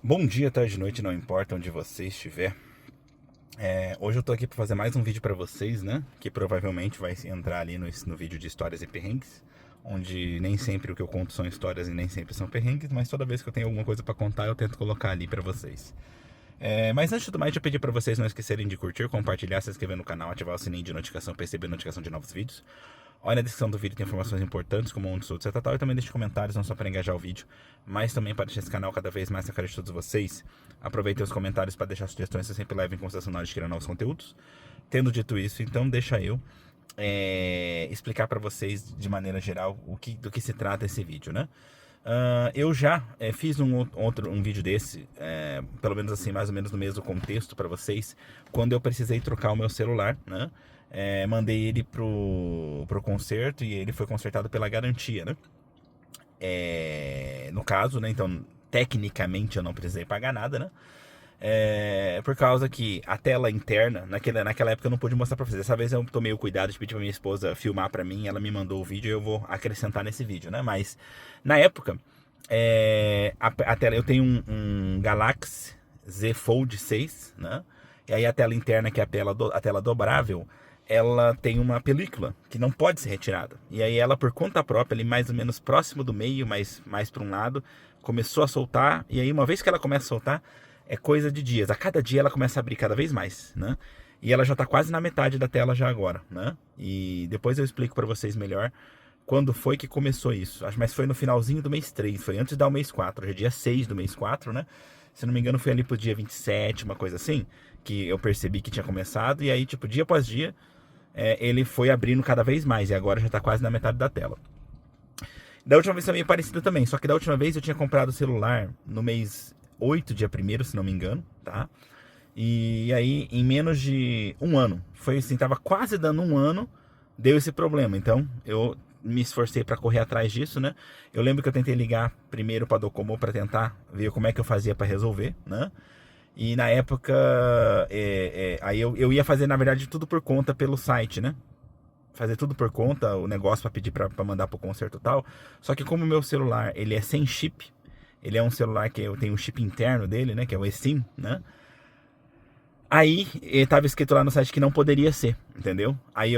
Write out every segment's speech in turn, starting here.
Bom dia, tarde, noite, não importa onde você estiver. Hoje eu tô aqui para fazer mais um vídeo para vocês, né? Que provavelmente vai entrar ali no vídeo de histórias e perrengues, onde nem sempre o que eu conto são histórias e nem sempre são perrengues, mas toda vez que eu tenho alguma coisa para contar eu tento colocar ali para vocês. Mas antes de tudo mais, eu pedi para vocês não esquecerem de curtir, compartilhar, se inscrever no canal, ativar o sininho de notificação para receber notificação de novos vídeos. Olha na descrição do vídeo, tem informações importantes como onde sou, etc. E também deixe comentários, não só para engajar o vídeo, mas também para deixar esse canal cada vez mais na cara de todos vocês. Aproveitem os comentários para deixar sugestões, eu sempre levo em consideração na hora de criar novos conteúdos. Tendo dito isso, então deixa eu explicar para vocês de maneira geral do que se trata esse vídeo, né? Eu já fiz um vídeo desse, pelo menos assim, mais ou menos no mesmo contexto para vocês, quando eu precisei trocar o meu celular, né? Mandei ele pro conserto e ele foi consertado pela garantia, né? No caso, né? Então, tecnicamente eu não precisei pagar nada, né? Por causa que a tela interna, naquela época eu não pude mostrar pra vocês. Dessa vez eu tomei o cuidado de pedir pra minha esposa filmar pra mim. Ela me mandou o vídeo e eu vou acrescentar nesse vídeo, né? Mas na época, a tela, eu tenho um Galaxy Z Fold 6, né? E aí a tela interna, que é a tela dobrável, ela tem uma película que não pode ser retirada. E aí ela, por conta própria, ali mais ou menos próximo do meio, mais para um lado, começou a soltar. E aí uma vez que ela começa a soltar, é coisa de dias. A cada dia ela começa a abrir cada vez mais, né? E ela já tá quase na metade da tela já agora, né? E depois eu explico para vocês melhor quando foi que começou isso. Mas foi no finalzinho do mês 3, foi antes de dar o mês 4. Hoje é dia 6 do mês 4, né? Se não me engano foi ali pro dia 27, uma coisa assim, que eu percebi que tinha começado. E aí, tipo, dia após dia, ele foi abrindo cada vez mais. E agora já tá quase na metade da tela. Da última vez foi meio parecido também. Só que da última vez eu tinha comprado o celular no mês 8, dia 1º, se não me engano, tá? E aí, em menos de um ano, foi assim, tava quase dando um ano, deu esse problema. Então, eu me esforcei para correr atrás disso, né? Eu lembro que eu tentei ligar primeiro para Docomo para tentar ver como é que eu fazia para resolver, né? E na época, aí eu ia fazer, na verdade, tudo por conta pelo site, né? Fazer tudo por conta, o negócio para pedir para mandar pro conserto e tal. Só que como o meu celular, ele é sem chip, ele é um celular que eu tenho o chip interno dele, né? Que é o eSIM, né? Aí, tava escrito lá no site que não poderia ser, entendeu? Aí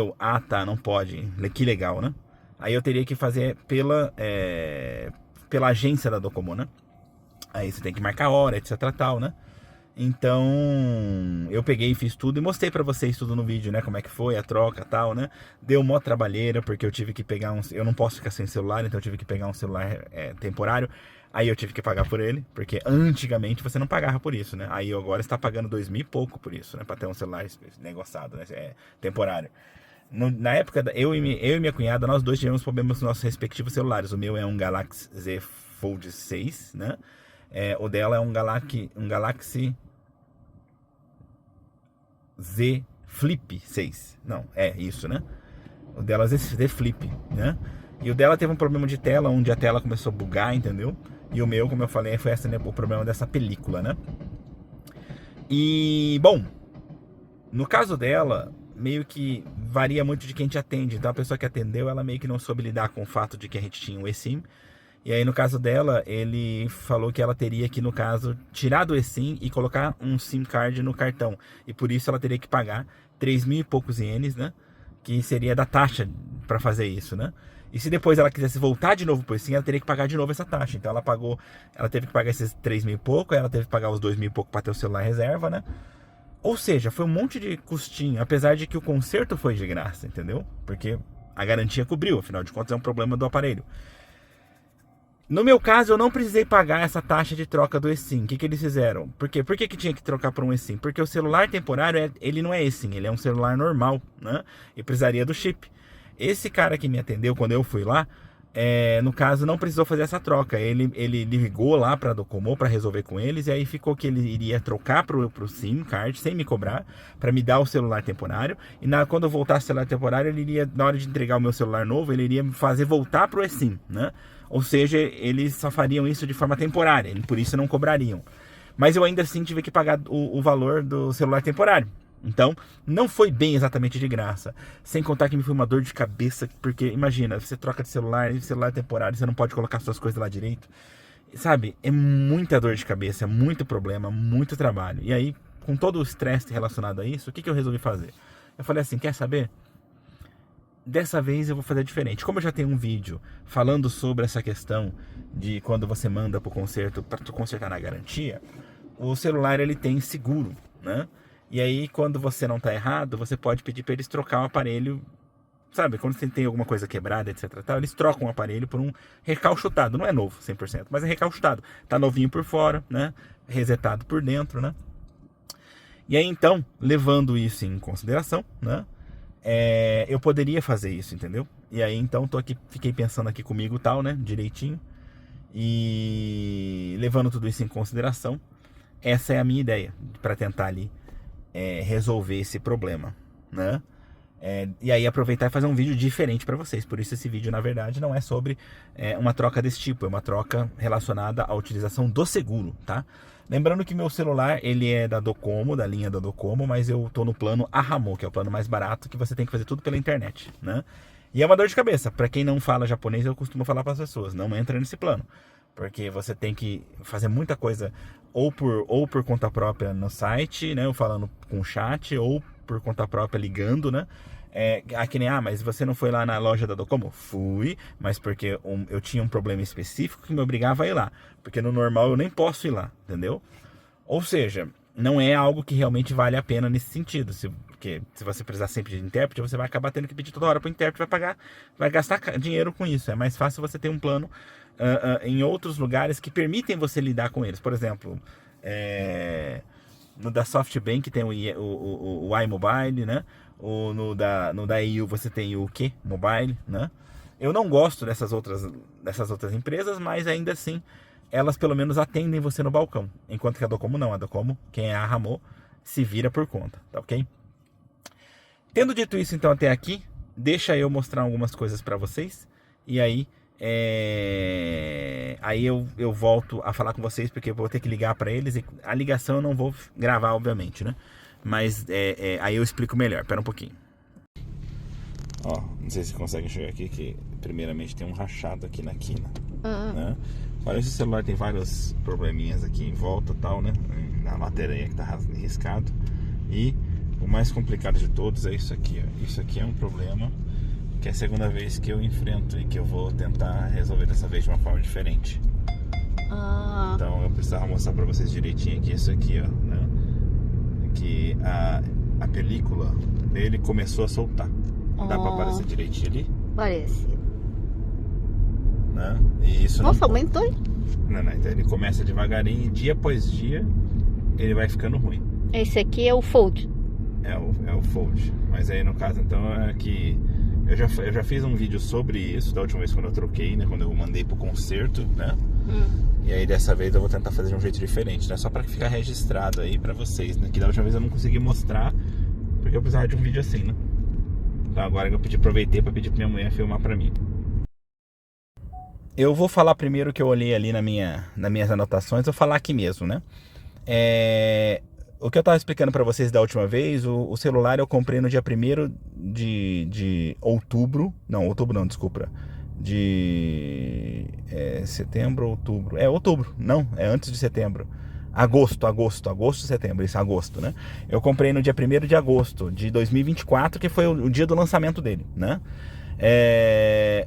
tá, não pode. Que legal, né? Aí eu teria que fazer pela agência da Docomo, né? Aí você tem que marcar hora, etc, tal, né? Então, eu peguei e fiz tudo e mostrei pra vocês tudo no vídeo, né? Como é que foi a troca e tal, né? Deu mó trabalheira, porque eu tive que pegar eu não posso ficar sem celular, então eu tive que pegar um celular temporário. Aí eu tive que pagar por ele, porque antigamente você não pagava por isso, né? Aí agora está pagando 2.000 e pouco por isso, né? Pra ter um celular negociado, né? Temporário. Na época, eu e minha cunhada, nós dois tivemos problemas nos nossos respectivos celulares. O meu é um Galaxy Z Fold 6, né? O dela é um Galaxy Z Flip 6. Não, é isso, né? O dela é Z Flip, né? E o dela teve um problema de tela, onde a tela começou a bugar, entendeu? E o meu, como eu falei, foi esse, né, o problema dessa película, né? E, bom, no caso dela, meio que varia muito de quem te atende. Então a pessoa que atendeu, ela meio que não soube lidar com o fato de que a gente tinha um eSIM. E aí no caso dela, ele falou que ela teria que, no caso, tirar do eSIM e colocar um SIM card no cartão. E por isso ela teria que pagar 3.000 e poucos ienes, né? Que seria da taxa para fazer isso, né? E se depois ela quisesse voltar de novo por eSIM, ela teria que pagar de novo essa taxa. Então ela teve que pagar esses 3.000 e pouco, aí ela teve que pagar os 2.000 e pouco para ter o celular reserva, né? Ou seja, foi um monte de custinho, apesar de que o conserto foi de graça, entendeu? Porque a garantia cobriu, afinal de contas é um problema do aparelho. No meu caso, eu não precisei pagar essa taxa de troca do eSIM. O que eles fizeram? Por quê? Por que tinha que trocar por um eSIM? Porque o celular temporário, ele não é eSIM, ele é um celular normal, né? E precisaria do chip. Esse cara que me atendeu quando eu fui lá, no caso, não precisou fazer essa troca. Ele ligou lá para a Docomo para resolver com eles, e aí ficou que ele iria trocar pro SIM card sem me cobrar, para me dar o celular temporário. E quando eu voltasse o celular temporário, ele iria, na hora de entregar o meu celular novo, ele iria me fazer voltar pro eSIM, né? Ou seja, eles só fariam isso de forma temporária, por isso não cobrariam. Mas eu ainda assim tive que pagar o valor do celular temporário. Então, não foi bem exatamente de graça. Sem contar que me foi uma dor de cabeça, porque imagina, você troca de celular, e celular temporário, você não pode colocar suas coisas lá direito. sabe, é muita dor de cabeça, é muito problema, muito trabalho. E aí, com todo o estresse relacionado a isso, o que eu resolvi fazer? Eu falei assim, quer saber? Dessa vez eu vou fazer diferente. Como eu já tenho um vídeo falando sobre essa questão de quando você manda para o conserto, para tu consertar na garantia, o celular ele tem seguro, né? E aí quando você não tá errado, você pode pedir para eles trocar o aparelho, sabe? Quando você tem alguma coisa quebrada, etc, tal, eles trocam o aparelho por um recalchutado. Não é novo 100%, mas é recalchutado. Tá novinho por fora, né? Resetado por dentro, né? E aí então, levando isso em consideração, né? Eu poderia fazer isso, entendeu? E aí então fiquei pensando aqui comigo tal, né? Direitinho. E levando tudo isso em consideração, essa é a minha ideia para tentar ali resolver esse problema, né? E aí aproveitar e fazer um vídeo diferente para vocês. Por isso esse vídeo na verdade não é sobre uma troca desse tipo, é uma troca relacionada à utilização do seguro, tá? Lembrando que meu celular ele é da Docomo, da linha da Docomo, mas eu tô no plano Ahamo, que é o plano mais barato, que você tem que fazer tudo pela internet, né? E é uma dor de cabeça. Para quem não fala japonês, eu costumo falar para as pessoas, não entra nesse plano, porque você tem que fazer muita coisa ou por conta própria no site, né, ou falando com o chat, ou por conta própria ligando, né? Que nem, mas você não foi lá na loja da Docomo? Fui, mas porque eu tinha um problema específico que me obrigava a ir lá. Porque no normal eu nem posso ir lá, entendeu? Ou seja, não é algo que realmente vale a pena nesse sentido. Porque se você precisar sempre de intérprete, você vai acabar tendo que pedir toda hora para o intérprete, vai gastar dinheiro com isso. É mais fácil você ter um plano em outros lugares que permitem você lidar com eles. Por exemplo, no da SoftBank tem o iMobile, né? Ou no da EU você tem o Q Mobile, né? Eu não gosto dessas outras empresas, mas ainda assim elas pelo menos atendem você no balcão, enquanto que a Docomo não. A Docomo, quem é a Ahamo, se vira por conta, tá ok? Tendo dito isso então até aqui, deixa eu mostrar algumas coisas para vocês e aí eu volto a falar com vocês, porque eu vou ter que ligar para eles e a ligação eu não vou gravar, obviamente, né? Mas aí eu explico melhor. Pera um pouquinho. Ó, não sei se você consegue enxergar aqui que primeiramente tem um rachado aqui na quina, né? Parece que o celular tem vários probleminhas aqui em volta e tal, né? Na lateral que tá riscado. E o mais complicado de todos é isso aqui, ó. Isso aqui é um problema que é a segunda vez que eu enfrento e que eu vou tentar resolver dessa vez de uma forma diferente. Então eu precisava mostrar pra vocês direitinho aqui isso aqui, ó, né? Que a película dele começou a soltar. Dá pra aparecer direitinho ali? Parece. Né? E isso Nossa, aumentou? Não, então ele começa devagarinho e dia após dia ele vai ficando ruim. Esse aqui é o Fold. É o Fold. Mas aí no caso então é que eu já fiz um vídeo sobre isso da última vez quando eu troquei, né? Quando eu mandei pro conserto, né? E aí dessa vez eu vou tentar fazer de um jeito diferente, né? Só pra ficar registrado aí pra vocês, né? Que da última vez eu não consegui mostrar porque eu precisava de um vídeo assim, né? Então agora eu aproveitei pra pedir pra minha mulher filmar pra mim. Eu vou falar primeiro o que eu olhei ali nas minhas anotações, vou falar aqui mesmo, né? O que eu tava explicando pra vocês da última vez, o celular eu comprei no dia 1º de outubro. Não, outubro não, desculpa. De setembro, outubro. Outubro, não, é antes de setembro. Agosto, setembro, isso, agosto, né? Eu comprei no dia 1º de agosto de 2024, que foi o dia do lançamento dele, né?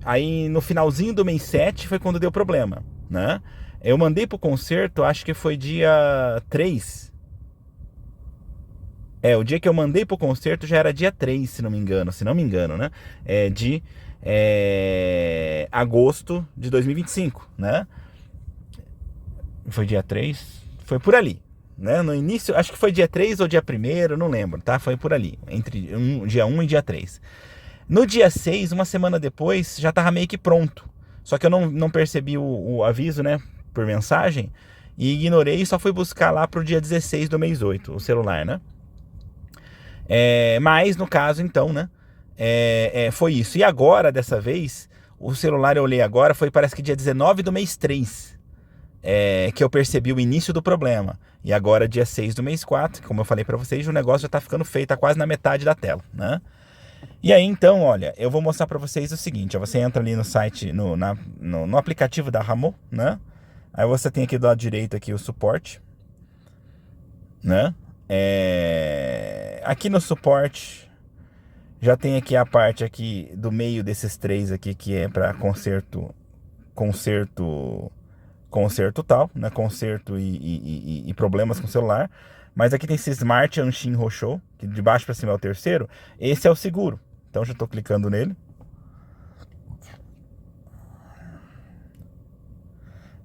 Aí no finalzinho do mês 7 foi quando deu problema, né? Eu mandei pro conserto, acho que foi dia 3. O dia que eu mandei pro conserto já era dia 3, se não me engano, né? De agosto de 2025, né? Foi dia 3? Foi por ali, né? No início, acho que foi dia 3 ou dia 1º, não lembro, tá? Foi por ali, entre dia 1 e dia 3. No dia 6, uma semana depois, já tava meio que pronto. Só que eu não percebi o aviso, né? Por mensagem. E ignorei e só fui buscar lá pro dia 16 do mês 8, o celular, né? Mas no caso, então, né? Foi isso. E agora, dessa vez, o celular eu olhei agora, parece que dia 19 do mês 3. Que eu percebi o início do problema. E agora, dia 6 do mês 4, como eu falei pra vocês, o negócio já tá ficando feio, tá quase na metade da tela, né? E aí, então, olha, eu vou mostrar pra vocês o seguinte, ó, você entra ali no site, no aplicativo da Ahamo, né? Aí você tem aqui do lado direito aqui o suporte, né? Aqui no suporte já tem aqui a parte aqui do meio desses três aqui que é para conserto tal, né? Conserto e problemas com o celular. Mas aqui tem esse Smart Anshin Roshou, que de baixo para cima é o terceiro. Esse é o seguro. Então já estou clicando nele.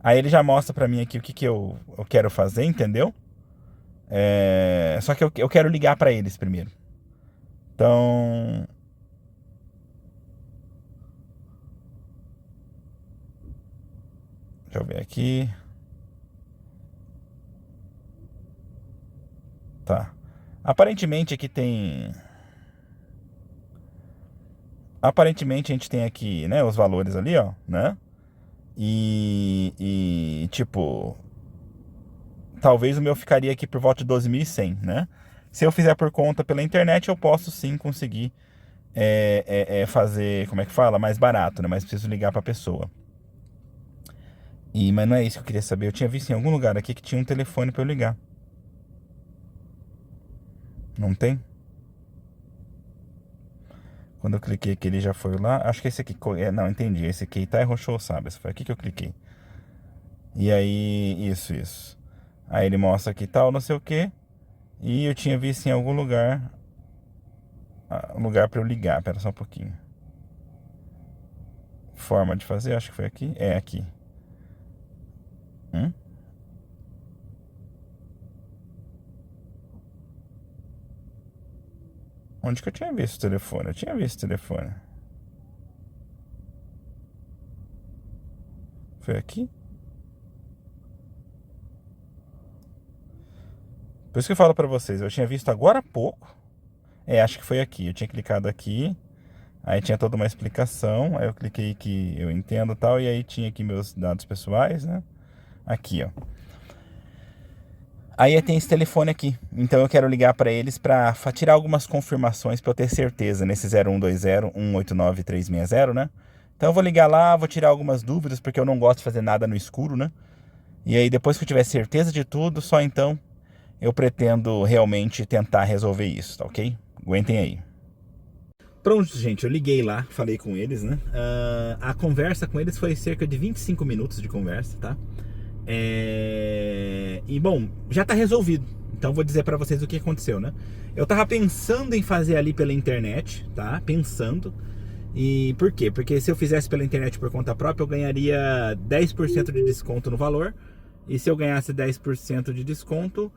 Aí ele já mostra para mim aqui o que eu quero fazer, entendeu? Só que eu quero ligar para eles primeiro. Então, deixa eu ver aqui. Tá. Aparentemente aqui tem... Aparentemente a gente tem aqui, né, os valores ali, ó, né? E tipo... Talvez o meu ficaria aqui por volta de 12.100, né? Se eu fizer por conta pela internet, eu posso sim conseguir fazer, como é que fala? Mais barato, né? Mas preciso ligar pra pessoa. Mas não é isso que eu queria saber. Eu tinha visto em algum lugar aqui que tinha um telefone pra eu ligar. Não tem? Quando eu cliquei aqui, ele já foi lá. Acho que esse aqui... não, entendi. Esse aqui tá Roshou, sabe? Foi aqui que eu cliquei. E aí, isso. Aí ele mostra aqui tal, não sei o que. E eu tinha visto em algum lugar... um lugar pra eu ligar. Pera só um pouquinho. Forma de fazer, acho que foi aqui. É, aqui. Onde que eu tinha visto o telefone? Eu tinha visto o telefone. Foi aqui? Por isso que eu falo pra vocês, eu tinha visto agora há pouco. Acho que foi aqui. Eu tinha clicado aqui. Aí tinha toda uma explicação. Aí eu cliquei aqui, eu entendo e tal. E aí tinha aqui meus dados pessoais, né? Aqui, ó. Aí tem esse telefone aqui. Então eu quero ligar pra eles pra tirar algumas confirmações pra eu ter certeza nesse 0120-189-360, né? Então eu vou ligar lá, vou tirar algumas dúvidas, porque eu não gosto de fazer nada no escuro, né? E aí depois que eu tiver certeza de tudo, só então eu pretendo realmente tentar resolver isso, tá ok? Aguentem aí. Pronto, gente, eu liguei lá, falei com eles, né? A conversa com eles foi cerca de 25 minutos de conversa, tá? E bom, já tá resolvido. Então vou dizer pra vocês o que aconteceu, né? Eu tava pensando em fazer ali pela internet, tá? Pensando. E por quê? Porque se eu fizesse pela internet por conta própria, eu ganharia 10% de desconto no valor. E se eu ganhasse 10% de desconto,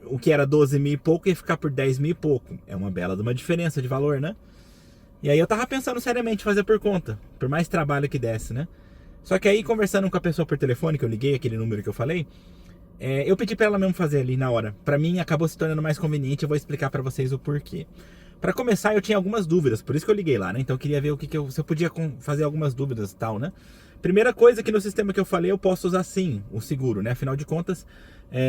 o que era 12 mil e pouco ia ficar por 10 mil e pouco. É uma bela de uma diferença de valor, né? E aí eu tava pensando seriamente em fazer por conta, por mais trabalho que desse, né? Só que aí, conversando com a pessoa por telefone, que eu liguei, aquele número que eu falei, eu pedi pra ela mesmo fazer ali na hora. Pra mim, acabou se tornando mais conveniente, eu vou explicar pra vocês o porquê. Pra começar, eu tinha algumas dúvidas, por isso que eu liguei lá, né? Então eu queria ver se eu podia fazer algumas dúvidas e tal, né? Primeira coisa que no sistema que eu falei, eu posso usar sim o seguro, né? Afinal de contas,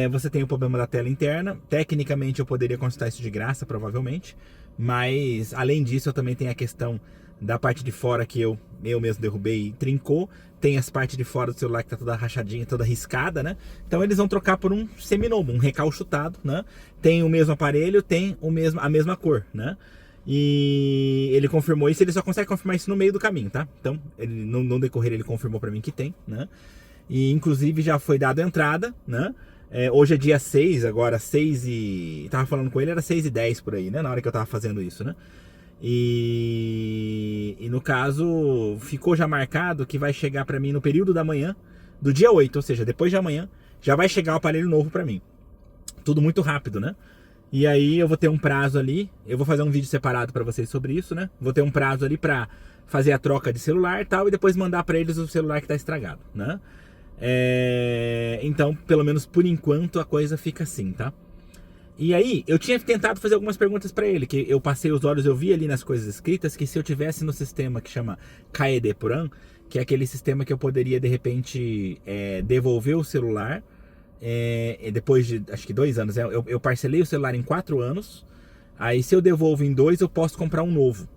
você tem o problema da tela interna. Tecnicamente, eu poderia consultar isso de graça, provavelmente. Mas, além disso, eu também tenho a questão da parte de fora que eu mesmo derrubei e trincou. Tem as partes de fora do celular que tá toda rachadinha, toda riscada, né? Então eles vão trocar por um seminovo, um recalchutado, né? Tem o mesmo aparelho, tem a mesma cor, né? E ele confirmou isso, ele só consegue confirmar isso no meio do caminho, tá? Então, ele, no decorrer ele confirmou pra mim que tem, né? E inclusive já foi dado a entrada, né? Hoje é dia 6, agora 6 e... Tava falando com ele, era 6h10 por aí, né? Na hora que eu tava fazendo isso, né? E no caso, ficou já marcado que vai chegar pra mim no período da manhã, do dia 8, ou seja, depois de amanhã, já vai chegar o aparelho novo pra mim. Tudo muito rápido, né? E aí eu vou ter um prazo ali, eu vou fazer um vídeo separado pra vocês sobre isso, né? Vou ter um prazo ali pra fazer a troca de celular e tal, e depois mandar pra eles o celular que tá estragado, né? Então, pelo menos por enquanto, a coisa fica assim, tá? E aí, eu tinha tentado fazer algumas perguntas pra ele, que eu passei os olhos, eu vi ali nas coisas escritas, que se eu tivesse no sistema que chama Kaede Puran, que é aquele sistema que eu poderia, de repente, devolver o celular, depois de, acho que 2 anos, eu parcelei o celular em 4 anos, aí se eu devolvo em 2, eu posso comprar um novo,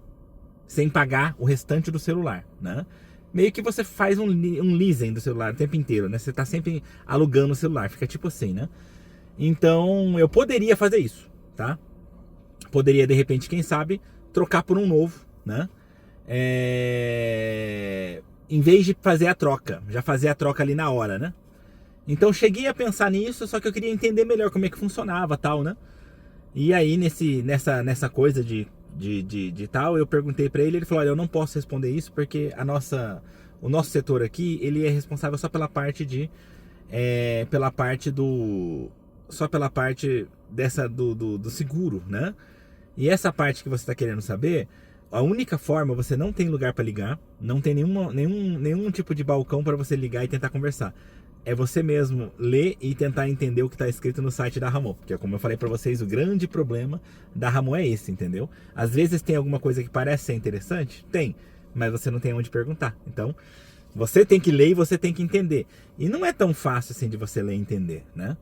sem pagar o restante do celular, né? meio que você faz um leasing do celular o tempo inteiro, né? Você tá sempre alugando o celular, fica tipo assim, né? Então, eu poderia fazer isso, tá? Poderia, de repente, quem sabe, trocar por um novo, né? Em vez de fazer a troca, já fazer a troca ali na hora, né? Então, cheguei a pensar nisso, só que eu queria entender melhor como é que funcionava, tal, né? E aí, nessa coisa de tal, eu perguntei pra ele, ele falou, olha, eu não posso responder isso, porque o nosso setor aqui, ele é responsável só pela parte só pela parte do seguro, né? E essa parte que você está querendo saber, a única forma, você não tem lugar para ligar, não tem nenhum tipo de balcão para você ligar e tentar conversar. É você mesmo ler e tentar entender o que está escrito no site da Ramon. Porque, como eu falei para vocês, o grande problema da Ramon é esse, entendeu? Às vezes tem alguma coisa que parece ser interessante? Tem, mas você não tem onde perguntar. Então, você tem que ler e você tem que entender. E não é tão fácil assim de você ler e entender, né?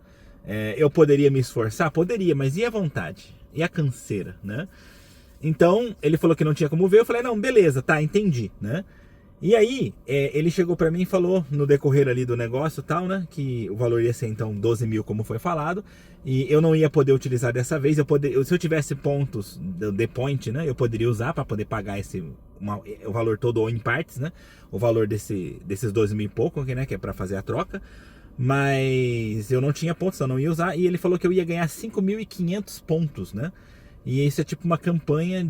Eu poderia me esforçar? Poderia, mas e a vontade? E a canseira, né? Então, ele falou que não tinha como ver. Eu falei, não, beleza, tá, entendi, né? E aí, ele chegou pra mim e falou, no decorrer ali do negócio e tal, né? Que o valor ia ser, então, 12 mil, como foi falado. E eu não ia poder utilizar dessa vez. Se eu tivesse pontos do The Point, né? Eu poderia usar pra poder pagar o valor todo ou em partes, né? O valor desses 12 mil e pouco, né? Que é pra fazer a troca. Mas eu não tinha pontos, eu não ia usar. E ele falou que eu ia ganhar 5.500 pontos, né? E isso é tipo uma campanha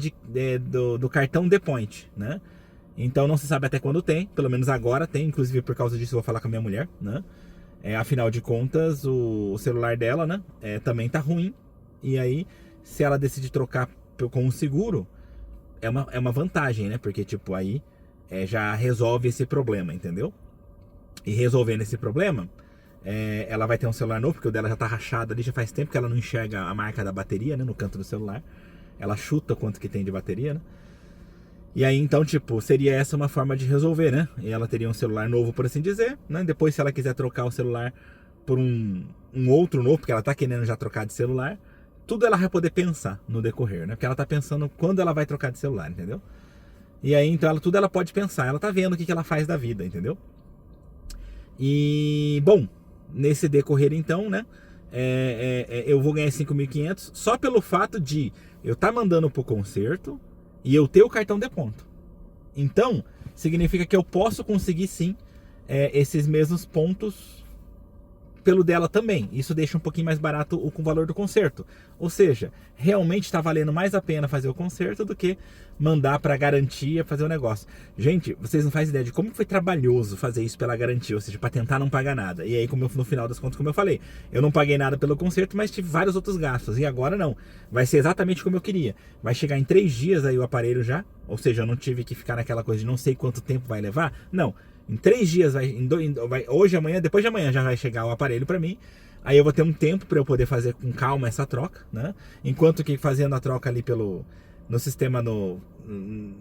do cartão The Point, né? Então não se sabe até quando tem, pelo menos agora tem. Inclusive por causa disso eu vou falar com a minha mulher, né? Afinal de contas, o celular dela, né? Também tá ruim. E aí, se ela decidir trocar com o seguro, é uma vantagem, né? Porque tipo, aí já resolve esse problema, entendeu? E resolvendo esse problema, ela vai ter um celular novo, porque o dela já tá rachado ali, já faz tempo que ela não enxerga a marca da bateria, né, no canto do celular. Ela chuta quanto que tem de bateria, né? E aí, então, tipo, seria essa uma forma de resolver, né? E ela teria um celular novo, por assim dizer, né? Depois, se ela quiser trocar o celular por um outro novo, porque ela tá querendo já trocar de celular, tudo ela vai poder pensar no decorrer, né? Porque ela tá pensando quando ela vai trocar de celular, entendeu? E aí, então, tudo ela pode pensar. Ela tá vendo o que ela faz da vida, entendeu? E, bom, nesse decorrer então, né, eu vou ganhar 5.500 só pelo fato de eu estar mandando pro concerto e eu ter o cartão de ponto. Então, significa que eu posso conseguir sim esses mesmos pontos pelo dela também. Isso deixa um pouquinho mais barato o valor do concerto. Ou seja, realmente está valendo mais a pena fazer o concerto do que mandar para garantia fazer o negócio. Gente, vocês não fazem ideia de como foi trabalhoso fazer isso pela garantia, ou seja, para tentar não pagar nada. E aí, no final das contas, como eu falei, eu não paguei nada pelo concerto, mas tive vários outros gastos. E agora não. Vai ser exatamente como eu queria. Vai chegar em 3 dias aí o aparelho já. Ou seja, eu não tive que ficar naquela coisa de não sei quanto tempo vai levar. Não. Em 3 dias, hoje, amanhã, depois de amanhã já vai chegar o aparelho para mim. Aí eu vou ter um tempo para eu poder fazer com calma essa troca, né? Enquanto que fazendo a troca ali no sistema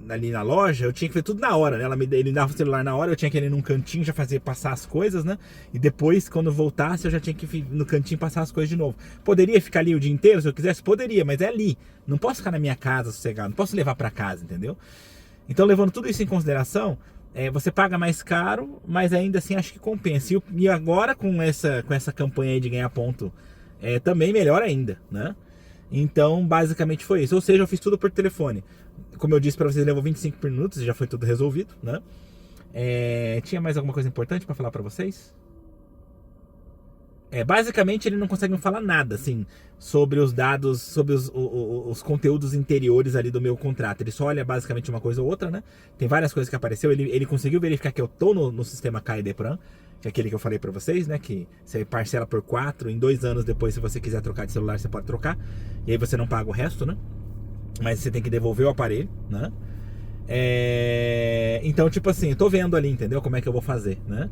ali na loja, eu tinha que fazer tudo na hora, né? Ele dava o celular na hora, eu tinha que ir num cantinho, já fazer passar as coisas, né? E depois, quando voltasse, eu já tinha que ir no cantinho passar as coisas de novo. Poderia ficar ali o dia inteiro, se eu quisesse? Poderia, mas é ali. Não posso ficar na minha casa sossegado, não posso levar para casa, entendeu? Então, levando tudo isso em consideração, você paga mais caro, mas ainda assim acho que compensa. E agora com essa campanha aí de ganhar ponto, também melhor ainda, né? Então, basicamente foi isso. Ou seja, eu fiz tudo por telefone. Como eu disse pra vocês, levou 25 minutos e já foi tudo resolvido, né? Tinha mais alguma coisa importante pra falar pra vocês? Basicamente ele não consegue me falar nada, assim, sobre os dados, sobre os conteúdos interiores ali do meu contrato. Ele só olha basicamente uma coisa ou outra, né? Tem várias coisas que apareceu. Ele conseguiu verificar que eu tô no sistema CAIDEPRAN, que é aquele que eu falei pra vocês, né? Que você parcela por 4, em 2 anos depois, se você quiser trocar de celular, você pode trocar. E aí você não paga o resto, né? Mas você tem que devolver o aparelho, né? Então, tipo assim, eu tô vendo ali, entendeu? Como é que eu vou fazer, né?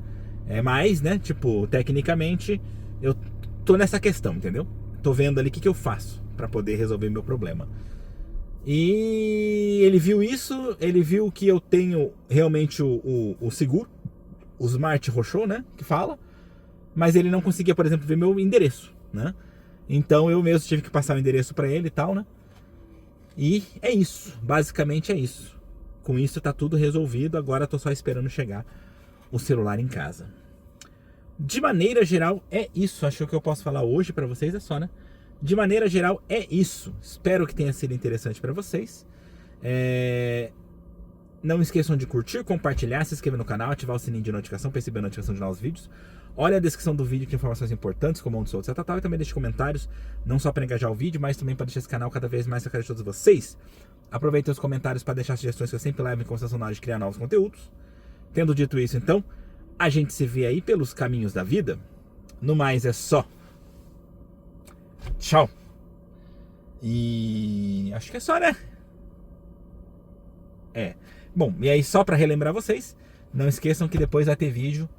Mas, né, tipo, tecnicamente, eu tô nessa questão, entendeu? Tô vendo ali o que eu faço pra poder resolver meu problema. E ele viu isso, ele viu que eu tenho realmente o seguro, o Smart Rochô, né, que fala, mas ele não conseguia, por exemplo, ver meu endereço, né? Então eu mesmo tive que passar o endereço pra ele e tal, né? E é isso, basicamente é isso. com isso tá tudo resolvido, agora tô só esperando chegar o celular em casa. De maneira geral, é isso. Acho que o que eu posso falar hoje pra vocês é só, né? De maneira geral, é isso. Espero que tenha sido interessante pra vocês. Não esqueçam de curtir, compartilhar, se inscrever no canal, ativar o sininho de notificação para receber a notificação de novos vídeos. Olha a descrição do vídeo que tem informações importantes, como onde sou, etc. E também deixe comentários, não só para engajar o vídeo, mas também para deixar esse canal cada vez mais na cara de todos vocês. Aproveitem os comentários para deixar sugestões que eu sempre levo em consideração na hora de criar novos conteúdos. Tendo dito isso, então, a gente se vê aí pelos caminhos da vida. No mais é só. Tchau. E acho que é só, né? Bom, e aí só pra relembrar vocês, não esqueçam que depois vai ter vídeo,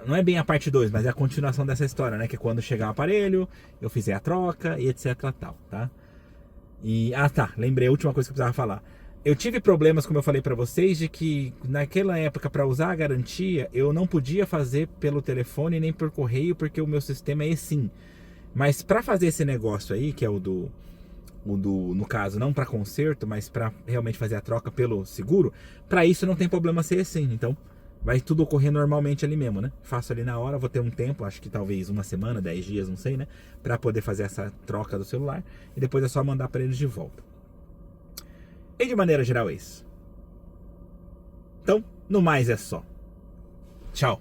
não é bem a parte 2, mas é a continuação dessa história, né? Que é quando chegar o aparelho, eu fizer a troca e etc tal, tá? E, lembrei a última coisa que eu precisava falar. Eu tive problemas, como eu falei pra vocês, de que naquela época, pra usar a garantia, eu não podia fazer pelo telefone nem por correio, porque o meu sistema é eSIM. Mas pra fazer esse negócio aí, que é no caso, não para conserto, mas para realmente fazer a troca pelo seguro, para isso não tem problema ser assim. Então, vai tudo ocorrer normalmente ali mesmo, né? Faço ali na hora, vou ter um tempo, acho que talvez uma semana, 10 dias, não sei, né? Para poder fazer essa troca do celular. E depois é só mandar para eles de volta. E de maneira geral é isso. Então, no mais é só. Tchau.